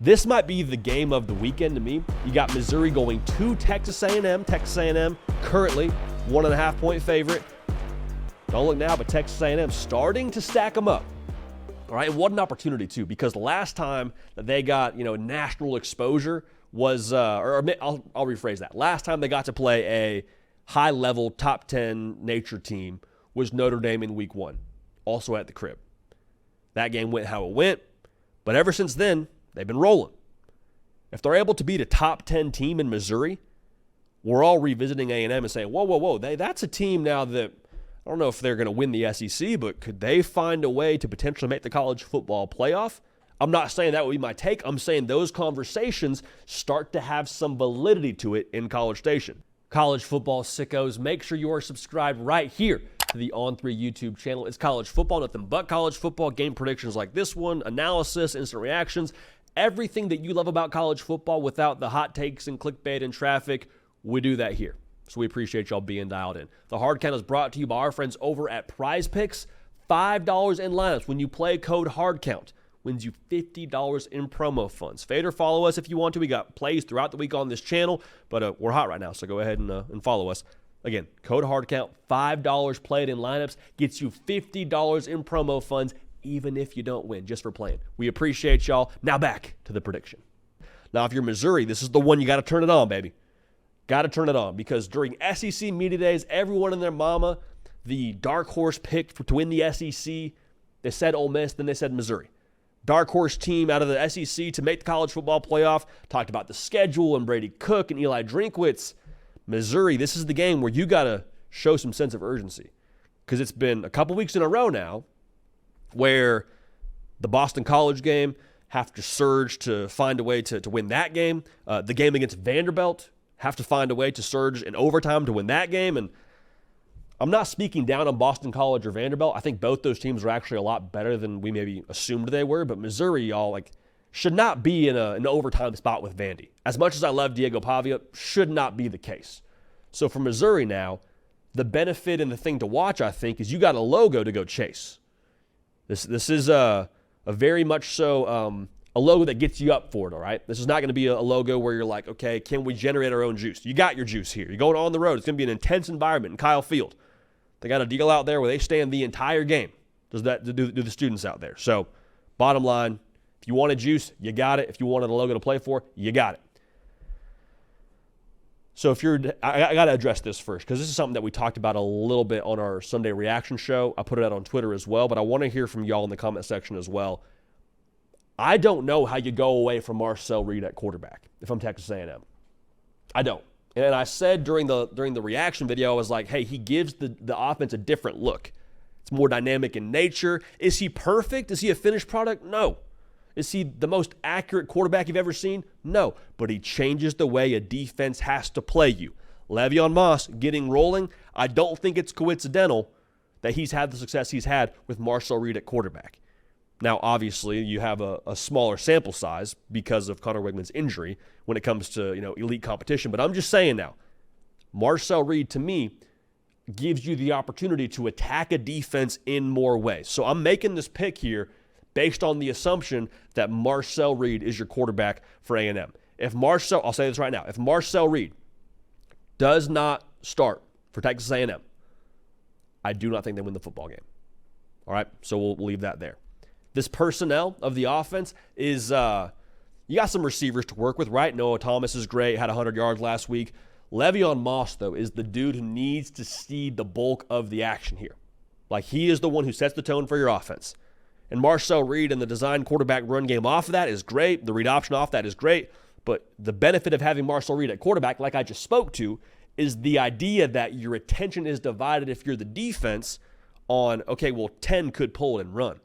This might be the game of the weekend to me. You got Missouri going to Texas A&M. Texas A&M currently 1.5-point favorite. Don't look now, but Texas A&M starting to stack them up. All right, and what an opportunity too, because the last time that they got national exposure was, I'll rephrase that. Last time they got to play a high-level top 10 nature team was Notre Dame in week 1, also at the crib. That game went how it went, but ever since then, they've been rolling. If they're able to beat a top 10 team in Missouri, we're all revisiting A&M and saying, whoa, that's a team now that, I don't know if they're going to win the SEC, but could they find a way to potentially make the college football playoff? I'm not saying that would be my take. I'm saying those conversations start to have some validity to it in College Station. College football sickos, make sure you are subscribed right here to the On3 YouTube channel. It's college football, nothing but college football, game predictions like this one, analysis, instant reactions, everything that you love about college football without the hot takes and clickbait and traffic. We do that here. So we appreciate y'all being dialed in. The Hard Count is brought to you by our friends over at Prize Picks. $5 in lineups when you play code HARDCOUNT. Wins you $50 in promo funds. Fade or follow us if you want to. We got plays throughout the week on this channel, but we're hot right now, so go ahead and follow us. Again, code HARDCOUNT, $5 played in lineups, gets you $50 in promo funds, even if you don't win, just for playing. We appreciate y'all. Now back to the prediction. Now, if you're Missouri, this is the one you got to turn it on, baby. Got to turn it on, because during SEC Media Days, everyone and their mama, the dark horse pick to win the SEC, they said Ole Miss, then they said Missouri. Dark horse team out of the SEC to make the college football playoff. Talked about the schedule and Brady Cook and Eli Drinkwitz. Missouri, this is the game where you got to show some sense of urgency, because it's been a couple weeks in a row now where the Boston College game have to surge to find a way to win that game. The game against Vanderbilt have to find a way to surge in overtime to win that game. And I'm not speaking down on Boston College or Vanderbilt. I think both those teams are actually a lot better than we maybe assumed they were. But Missouri, y'all, should not be in an overtime spot with Vandy. As much as I love Diego Pavia, should not be the case. So for Missouri now, the benefit and the thing to watch, I think, is you got a logo to go chase. This is a very much so a logo that gets you up for it, all right? This is not going to be a logo where you're like, okay, can we generate our own juice? You got your juice here. You're going on the road. It's going to be an intense environment in Kyle Field. They got a deal out there where they stand the entire game. Do the students out there. So bottom line, if you wanted juice, you got it. If you wanted a logo to play for, you got it. So I got to address this first, because this is something that we talked about a little bit on our Sunday reaction show. I put it out on Twitter as well, but I want to hear from y'all in the comment section as well. I don't know how you go away from Marcel Reed at quarterback if I'm Texas A&M. I don't. And I said during the reaction video, I was like, hey, he gives the offense a different look. It's more dynamic in nature. Is he perfect? Is he a finished product? No. Is he the most accurate quarterback you've ever seen? No. But he changes the way a defense has to play you. Le'Veon Moss getting rolling, I don't think it's coincidental that he's had the success he's had with Marcel Reed at quarterback. Now, obviously, you have a smaller sample size because of Connor Wegman's injury when it comes to elite competition. But I'm just saying now, Marcel Reed, to me, gives you the opportunity to attack a defense in more ways. So I'm making this pick here based on the assumption that Marcel Reed is your quarterback for A&M. I'll say this right now, if Marcel Reed does not start for Texas A&M, I do not think they win the football game. All right, so we'll leave that there. This personnel of the offense is, you got some receivers to work with, right? Noah Thomas is great, had 100 yards last week. Le'Veon Moss, though, is the dude who needs to see the bulk of the action here. Like, he is the one who sets the tone for your offense. And Marcel Reed and the design quarterback run game off of that is great. The read option off that is great. But the benefit of having Marcel Reed at quarterback, like I just spoke to, is the idea that your attention is divided if you're the defense on, okay, well, 10 could pull and run.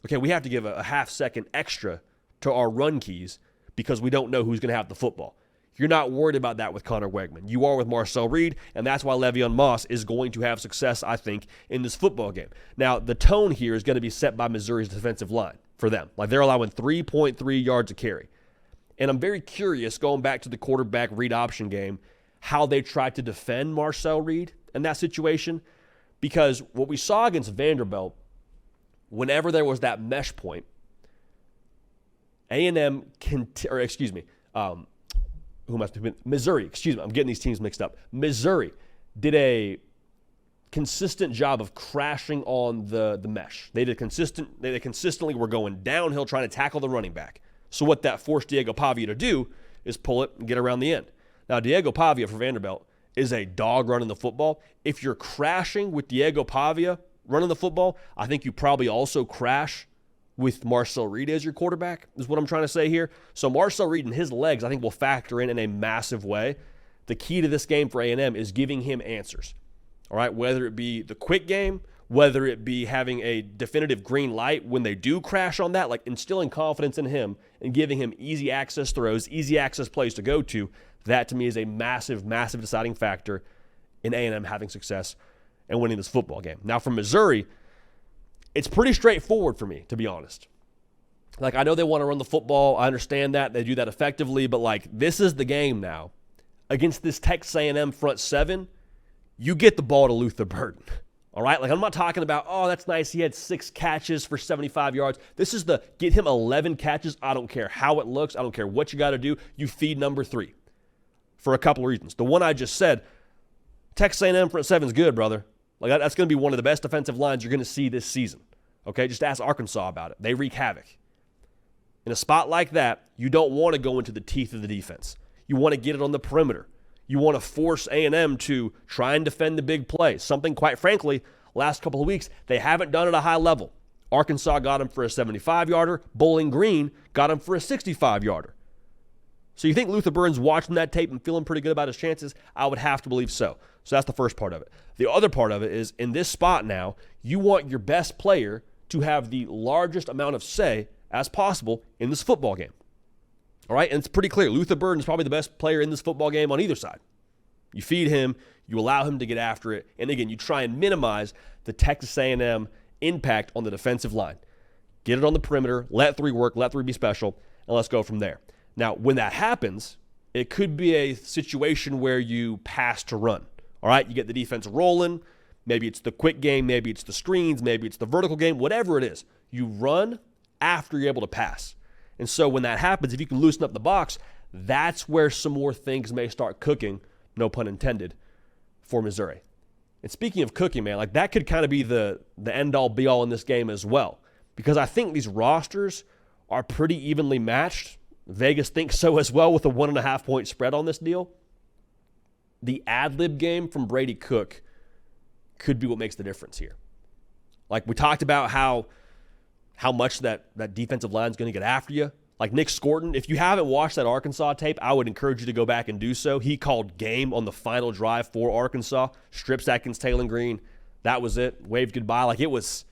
Okay, we have to give a half second extra to our run keys because we don't know who's going to have the football. You're not worried about that with Connor Wegman. You are with Marcel Reed, and that's why Le'Veon Moss is going to have success, I think, in this football game. Now, the tone here is going to be set by Missouri's defensive line for them. Like, they're allowing 3.3 yards a carry. And I'm very curious, going back to the quarterback read option game, how they tried to defend Marcel Reed in that situation. Because what we saw against Vanderbilt, whenever there was that mesh point, A&M Missouri. Excuse me, I'm getting these teams mixed up. Missouri did a consistent job of crashing on the mesh. They consistently were going downhill trying to tackle the running back. So what that forced Diego Pavia to do is pull it and get around the end. Now, Diego Pavia for Vanderbilt is a dog running the football. If you're crashing with Diego Pavia running the football, I think you probably also crash with Marcel Reed as your quarterback, is what I'm trying to say here. So Marcel Reed and his legs, I think, will factor in a massive way. The key to this game for A&M is giving him answers. All right, whether it be the quick game, whether it be having a definitive green light when they do crash on that, like instilling confidence in him and giving him easy access throws, easy access plays to go to, that to me is a massive, massive deciding factor in A&M having success and winning this football game. Now for Missouri, it's pretty straightforward for me, to be honest. Like, I know they want to run the football. I understand that. They do that effectively. But, like, this is the game now. Against this Texas A&M front seven, you get the ball to Luther Burden. All right? Like, I'm not talking about, oh, that's nice. He had 6 catches for 75 yards. This is the get him 11 catches. I don't care how it looks. I don't care what you got to do. You feed number 3 for a couple of reasons. The one I just said, Texas A&M front seven is good, brother. Like, that's going to be one of the best defensive lines you're going to see this season. Okay? Just ask Arkansas about it. They wreak havoc. In a spot like that, you don't want to go into the teeth of the defense. You want to get it on the perimeter. You want to force A&M to try and defend the big play. Something, quite frankly, last couple of weeks, they haven't done at a high level. Arkansas got him for a 75-yarder. Bowling Green got him for a 65-yarder. So you think Luther Burden's watching that tape and feeling pretty good about his chances? I would have to believe so. So that's the first part of it. The other part of it is, in this spot now, you want your best player to have the largest amount of say as possible in this football game. All right? And it's pretty clear. Luther Burden is probably the best player in this football game on either side. You feed him, you allow him to get after it, and again, you try and minimize the Texas A&M impact on the defensive line. Get it on the perimeter, let 3 work, let 3 be special, and let's go from there. Now, when that happens, it could be a situation where you pass to run. All right? You get the defense rolling. Maybe it's the quick game, maybe it's the screens, maybe it's the vertical game, whatever it is. You run after you're able to pass. And so when that happens, if you can loosen up the box, that's where some more things may start cooking, no pun intended, for Missouri. And speaking of cooking, man, like that could kind of be the end-all, be-all in this game as well. Because I think these rosters are pretty evenly matched. Vegas thinks so as well with a 1.5-point spread on this deal. The ad-lib game from Brady Cook could be what makes the difference here. Like we talked about how much that defensive line is going to get after you. Like Nick Scorton, if you haven't watched that Arkansas tape, I would encourage you to go back and do so. He called game on the final drive for Arkansas. Strips Atkins, Taylor Green. That was it. Waved goodbye. Like it was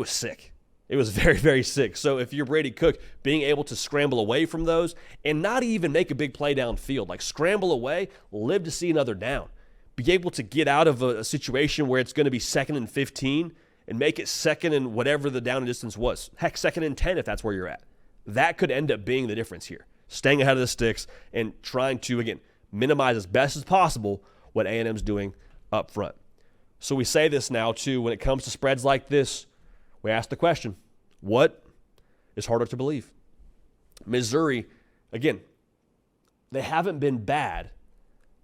sick. It was very, very sick. So if you're Brady Cook, being able to scramble away from those and not even make a big play downfield, like scramble away, live to see another down. Be able to get out of a situation where it's going to be 2nd and 15 and make it 2nd and whatever the down and distance was. Heck, 2nd and 10 if that's where you're at. That could end up being the difference here. Staying ahead of the sticks and trying to, again, minimize as best as possible what A&M's doing up front. So we say this now, too, when it comes to spreads like this, we ask the question, what is harder to believe? Missouri, again, they haven't been bad,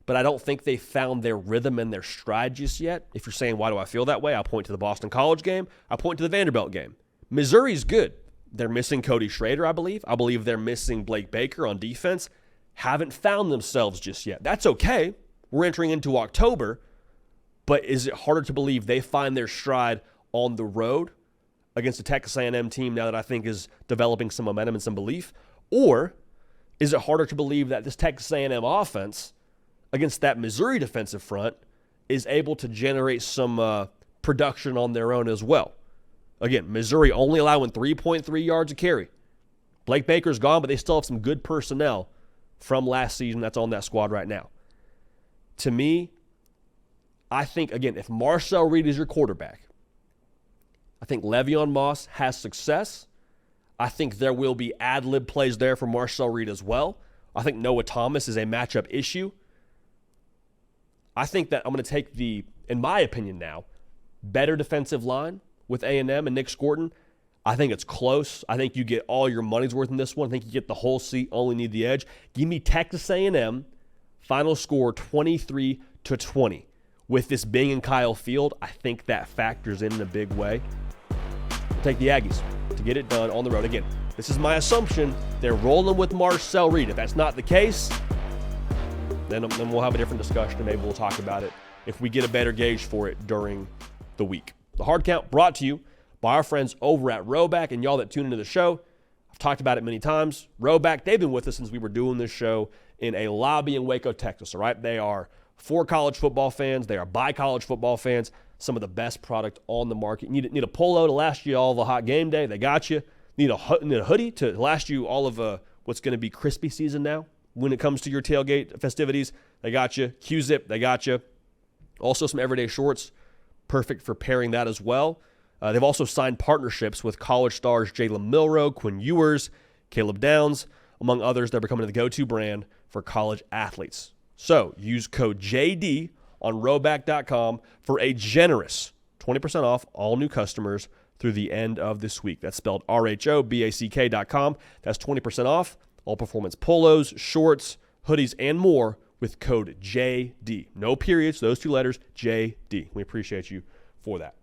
but I don't think they found their rhythm and their stride just yet. If you're saying, why do I feel that way? I'll point to the Boston College game. I'll point to the Vanderbilt game. Missouri's good. They're missing Cody Schrader, I believe. I believe they're missing Blake Baker on defense. Haven't found themselves just yet. That's okay. We're entering into October, but is it harder to believe they find their stride on the road against a Texas A&M team now that I think is developing some momentum and some belief? Or is it harder to believe that this Texas A&M offense against that Missouri defensive front is able to generate some production on their own as well? Again, Missouri only allowing 3.3 yards a carry. Blake Baker's gone, but they still have some good personnel from last season that's on that squad right now. To me, I think, again, if Marcel Reed is your quarterback, I think Le'Veon Moss has success. I think there will be ad-lib plays there for Marcel Reed as well. I think Noah Thomas is a matchup issue. I think that I'm going to take the, in my opinion now, better defensive line with A&M and Nick Scorton. I think it's close. I think you get all your money's worth in this one. I think you get the whole seat, only need the edge. Give me Texas A&M, final score 23-20. With this being in Kyle Field, I think that factors in a big way. We'll take the Aggies to get it done on the road. Again, this is my assumption. They're rolling with Marcel Reed. If that's not the case, then we'll have a different discussion, and maybe we'll talk about it if we get a better gauge for it during the week. The Hard Count brought to you by our friends over at Roback, and y'all that tune into the show. I've talked about it many times. Roback, they've been with us since we were doing this show in a lobby in Waco, Texas, all right? They are for college football fans. They are by college football fans. Some of the best product on the market. You need a polo to last you all of a hot game day. They got you. Need a hoodie to last you all of what's going to be crispy season now when it comes to your tailgate festivities. They got you. Q-Zip, they got you. Also some everyday shorts, perfect for pairing that as well. They've also signed partnerships with college stars Jalen Milroe, Quinn Ewers, Caleb Downs, among others. They're becoming the go-to brand for college athletes. So use code JD on Roback.com for a generous 20% off all new customers through the end of this week. That's spelled RHOBACK.com. That's 20% off all performance polos, shorts, hoodies, and more with code JD. No periods, those two letters, JD. We appreciate you for that.